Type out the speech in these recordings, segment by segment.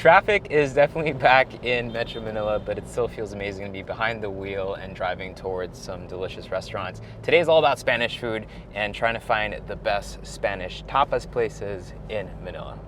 Traffic is definitely back in Metro Manila, but it still feels amazing to be behind the wheel and driving towards some delicious restaurants. Today is all about Spanish food and trying to find the best Spanish tapas places in Manila.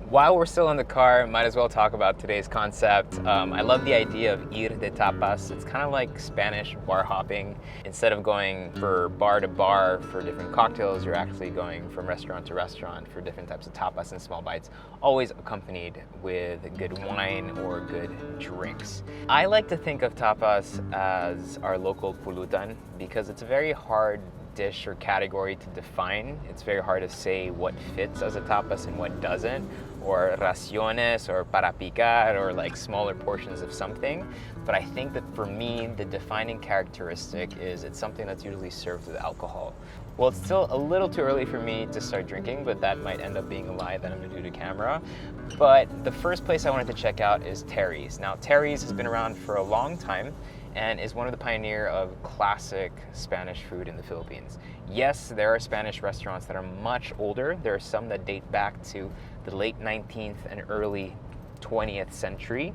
While we're still in the car, might as well talk about today's concept. I love the idea of ir de tapas. It's kind of like Spanish bar hopping. Instead of going for bar to bar for different cocktails, you're actually going from restaurant to restaurant for different types of tapas and small bites, always accompanied with good wine or good drinks. I like to think of tapas as our local pulutan because it's a very hard dish or category to define. It's very hard to say what fits as a tapas and what doesn't, or raciones, or para picar, or like smaller portions of something. But I think that for me, the defining characteristic is it's something that's usually served with alcohol. Well, it's still a little too early for me to start drinking, but that might end up being a lie that I'm gonna do to camera. But the first place I wanted to check out is Terry's. Now, Terry's has been around for a long time and is one of the pioneer of classic Spanish food in the Philippines. Yes, there are Spanish restaurants that are much older. There are some that date back to the late 19th and early 20th century.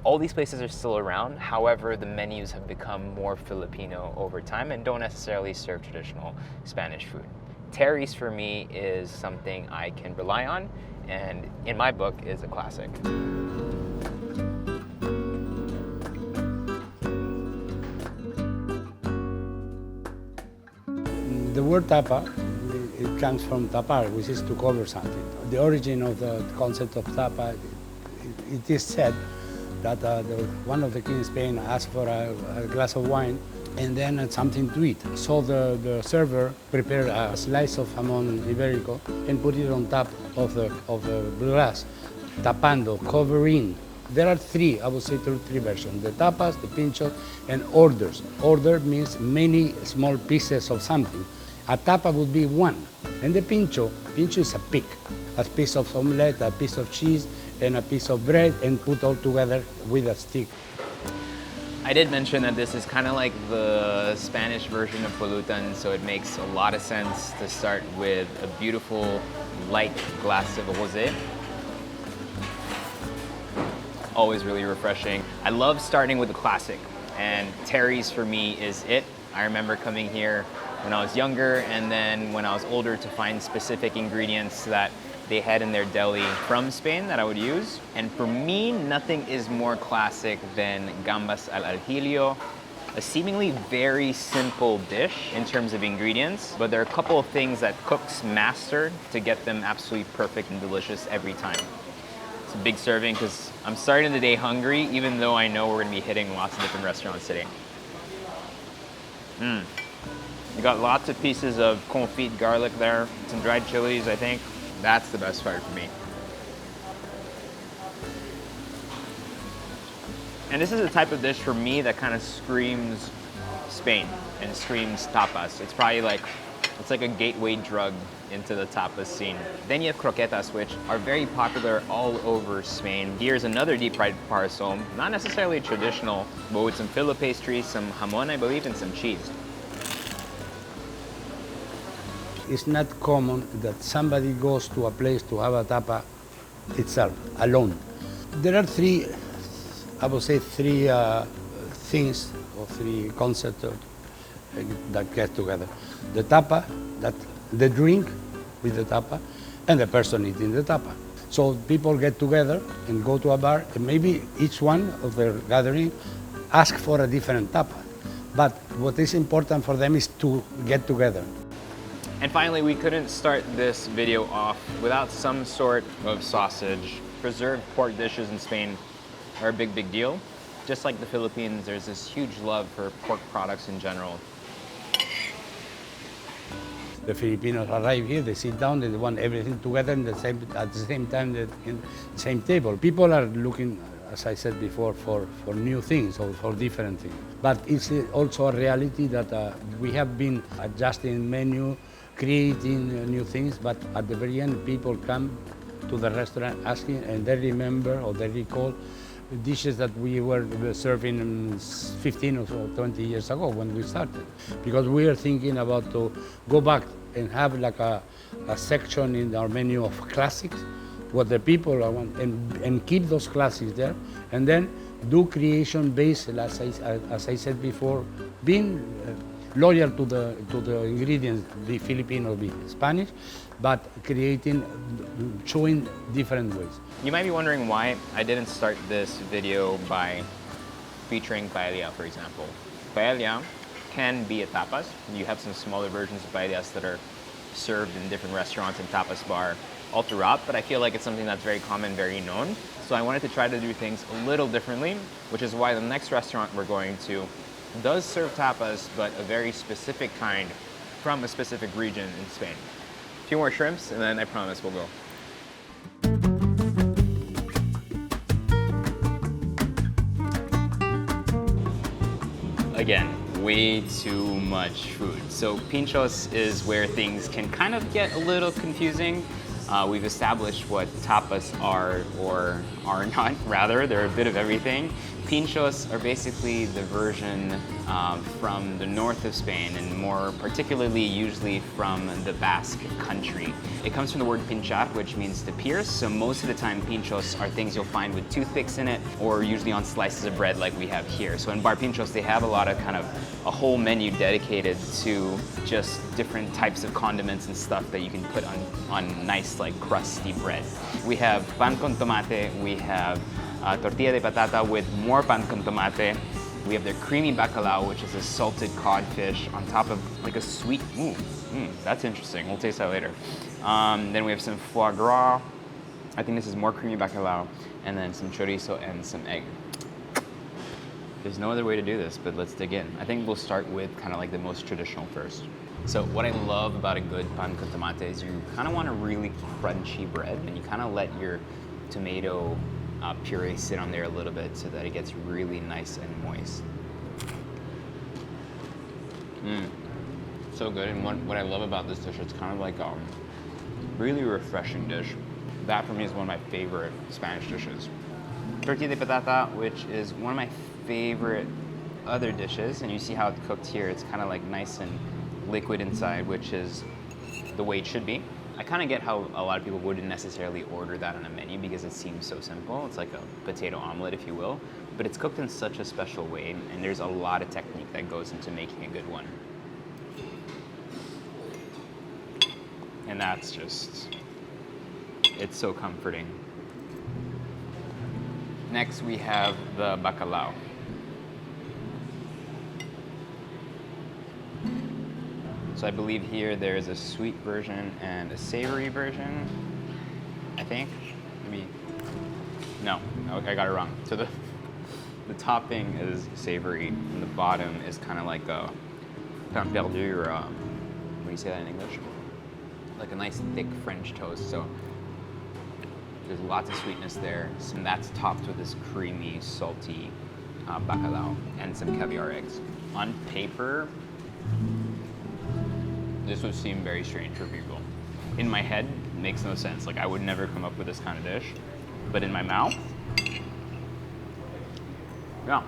All these places are still around. However, the menus have become more Filipino over time and don't necessarily serve traditional Spanish food. Terry's for me is something I can rely on, and in my book is a classic. The word tapa, it comes from tapar, which is to cover something. The origin of the concept of tapa, it is said that one of the kings in Spain asked for a glass of wine and then something to eat. So the server prepared a slice of jamón ibérico and put it on top of the glass, tapando, covering. There are three, I would say three versions: the tapas, the pinchos, and orders. Order means many small pieces of something. A tapa would be one. And the pincho is a pick. A piece of omelette, a piece of cheese, and a piece of bread, and put all together with a stick. I did mention that this is kind of like the Spanish version of pulutan, so it makes a lot of sense to start with a beautiful light glass of rosé. Always really refreshing. I love starting with the classic, and Terry's for me is it. I remember coming here when I was younger, and then when I was older to find specific ingredients that they had in their deli from Spain that I would use. And for me, nothing is more classic than gambas al ajillo, a seemingly very simple dish in terms of ingredients, but there are a couple of things that cooks master to get them absolutely perfect and delicious every time. It's a big serving because I'm starting the day hungry, even though I know we're gonna be hitting lots of different restaurants today. You got lots of pieces of confit garlic there, some dried chilies, I think. That's the best part for me. And this is a type of dish for me that kind of screams Spain and screams tapas. It's probably like, it's like a gateway drug into the tapas scene. Then you have croquetas, which are very popular all over Spain. Here's another deep fried parcel, not necessarily traditional, but with some filo pastry, some jamón, I believe, and some cheese. It's not common that somebody goes to a place to have a tapa itself, alone. There are three, I would say three things or three concepts that get together. The tapa, the drink with the tapa, and the person eating the tapa. So people get together and go to a bar, and maybe each one of their gathering ask for a different tapa. But what is important for them is to get together. And finally, we couldn't start this video off without some sort of sausage. Preserved pork dishes in Spain are a big, big deal. Just like the Philippines, there's this huge love for pork products in general. The Filipinos arrive here, they sit down, they want everything together at the same time, in the same table. People are looking, as I said before, for new things or for different things. But it's also a reality that we have been adjusting menu, creating new things, but at the very end, people come to the restaurant asking, and they remember or they recall dishes that we were serving 15 or 20 years ago when we started. Because we are thinking about to go back and have like a section in our menu of classics, what the people want, and keep those classics there, and then do creation based, as I said before, being loyal to the ingredients, be Filipino, be Spanish, but showing different ways. You might be wondering why I didn't start this video by featuring paella, for example. Paella can be a tapas. You have some smaller versions of paellas that are served in different restaurants and tapas bar all throughout, but I feel like it's something that's very common, very known. So I wanted to try to do things a little differently, which is why the next restaurant we're going to does serve tapas, but a very specific kind from a specific region in Spain. A few more shrimps, and then I promise we'll go. Again, way too much food. So Pintxos is where things can kind of get a little confusing. We've established what tapas are or are not, rather. They're a bit of everything. Pintxos are basically the version from the north of Spain, and more particularly usually from the Basque country. It comes from the word pinchar, which means to pierce, so most of the time Pintxos are things you'll find with toothpicks in it, or usually on slices of bread like we have here. So in Bar Pintxos, they have a lot of a whole menu dedicated to just different types of condiments and stuff that you can put on nice, like, crusty bread. We have pan con tomate, we have tortilla de patata with more pan con tomate. We have their creamy bacalao, which is a salted codfish on top of like a sweet, that's interesting. We'll taste that later. Then we have some foie gras. I think this is more creamy bacalao. And then some chorizo and some egg. There's no other way to do this, but let's dig in. I think we'll start with kind of like the most traditional first. So what I love about a good pan con tomate is you kind of want a really crunchy bread, and you kind of let your tomato puree sit on there a little bit so that it gets really nice and moist. So good. And what I love about this dish, it's kind of like a really refreshing dish. That for me is one of my favorite Spanish dishes. Tortilla de patata, which is one of my favorite other dishes, and you see how it's cooked here. It's kind of like nice and liquid inside, which is the way it should be. I kind of get how a lot of people wouldn't necessarily order that on a menu because it seems so simple. It's like a potato omelet, if you will, but it's cooked in such a special way, and there's a lot of technique that goes into making a good one. And that's just, it's so comforting. Next we have the bacalao. So I believe here there's a sweet version and a savory version, I think. Maybe, no, I got it wrong. So the topping is savory, and the bottom is kind of like a pain perdu, or what do you say that in English? Like a nice thick French toast. So there's lots of sweetness there, and that's topped with this creamy, salty bacalao and some caviar eggs. On paper, this would seem very strange for people. In my head, it makes no sense. Like, I would never come up with this kind of dish. But in my mouth, yeah,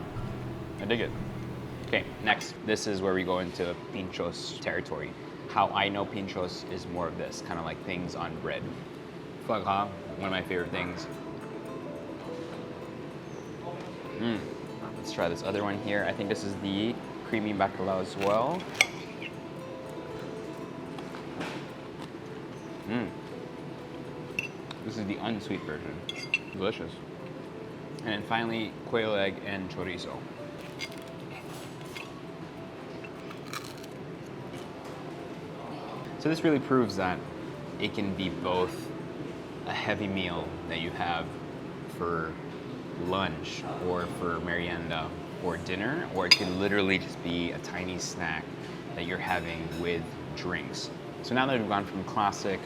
I dig it. Okay, next, this is where we go into Pintxos territory. How I know Pintxos is more of this, kind of like things on bread. Foie gras, one of my favorite things. Let's try this other one here. I think this is the creamy bacalao as well. This is the unsweet version. Delicious. And then finally, quail egg and chorizo. So this really proves that it can be both a heavy meal that you have for lunch or for merienda or dinner, or it can literally just be a tiny snack that you're having with drinks. So now that we've gone from classic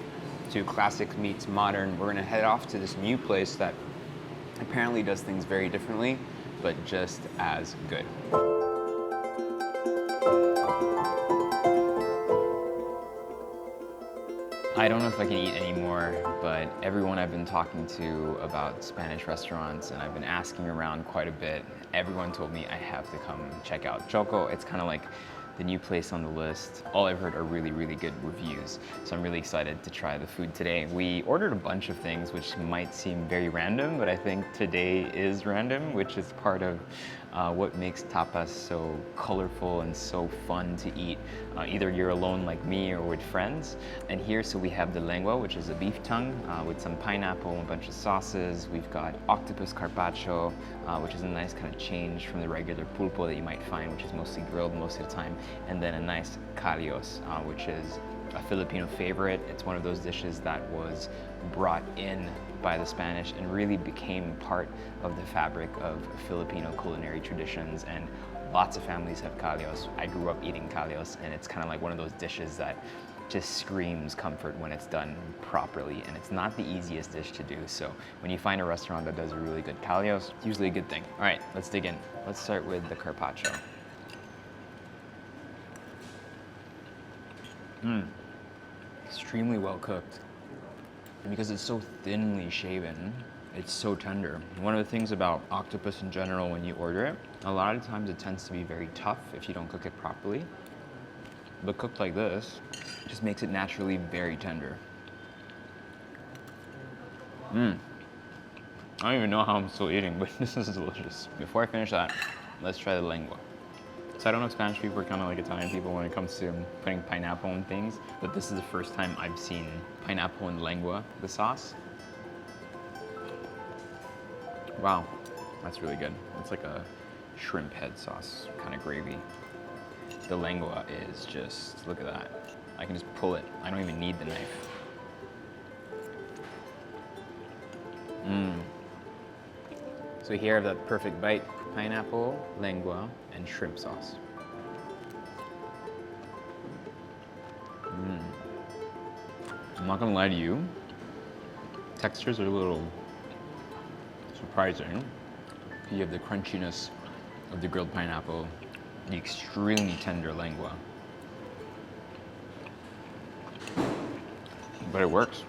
to classic meets modern, we're gonna head off to this new place that apparently does things very differently, but just as good. I don't know if I can eat anymore, but everyone I've been talking to about Spanish restaurants, and I've been asking around quite a bit, everyone told me I have to come check out Txoko. It's kind of like the new place on the list. All I've heard are really, really good reviews. So I'm really excited to try the food today. We ordered a bunch of things which might seem very random, but I think today is random, which is part of what makes tapas so colorful and so fun to eat. Either you're alone like me or with friends. And here, so we have the lengua, which is a beef tongue with some pineapple and a bunch of sauces. We've got octopus carpaccio, which is a nice kind of change from the regular pulpo that you might find, which is mostly grilled most of the time. And then a nice callos, which is a Filipino favorite. It's one of those dishes that was brought in by the Spanish and really became part of the fabric of Filipino culinary traditions, and lots of families have callos. I grew up eating callos, and it's kind of like one of those dishes that just screams comfort when it's done properly, and it's not the easiest dish to do. So when you find a restaurant that does a really good callos, it's usually a good thing. All right, let's dig in. Let's start with the carpaccio. Extremely well cooked. And because it's so thinly shaven, it's so tender. One of the things about octopus in general when you order it, a lot of times it tends to be very tough if you don't cook it properly. But cooked like this, just makes it naturally very tender. I don't even know how I'm still eating, but this is delicious. Before I finish that, let's try the lengua. So I don't know if Spanish people are kind of like Italian people when it comes to putting pineapple in things, but this is the first time I've seen pineapple in lengua, the sauce. Wow, that's really good. It's like a shrimp head sauce kind of gravy. The lengua is just, look at that. I can just pull it. I don't even need the knife. So here I have that perfect bite. Pineapple, lengua, and shrimp sauce. I'm not gonna lie to you, textures are a little surprising. You have the crunchiness of the grilled pineapple, the extremely tender lengua. But it works.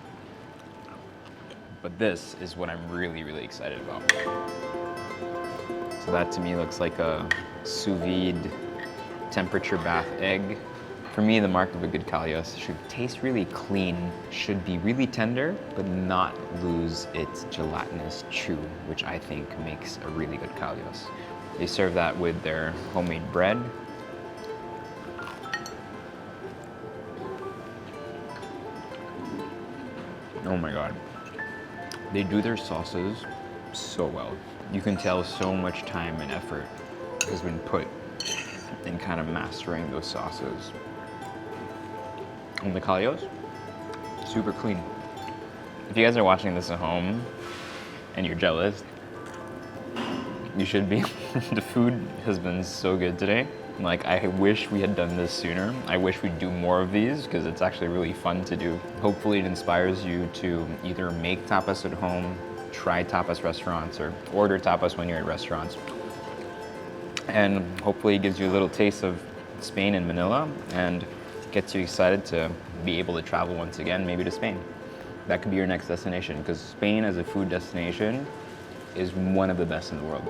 But this is what I'm really, really excited about. So that to me looks like a sous vide temperature bath egg. For me, the mark of a good callos should taste really clean, should be really tender, but not lose its gelatinous chew, which I think makes a really good callos. They serve that with their homemade bread. Oh my God. They do their sauces so well. You can tell so much time and effort has been put in kind of mastering those sauces. And the callos, super clean. If you guys are watching this at home and you're jealous, you should be. The food has been so good today. Like, I wish we had done this sooner. I wish we'd do more of these because it's actually really fun to do. Hopefully it inspires you to either make tapas at home, try tapas restaurants, or order tapas when you're at restaurants. And hopefully it gives you a little taste of Spain and Manila and gets you excited to be able to travel once again, maybe to Spain. That could be your next destination, because Spain as a food destination is one of the best in the world.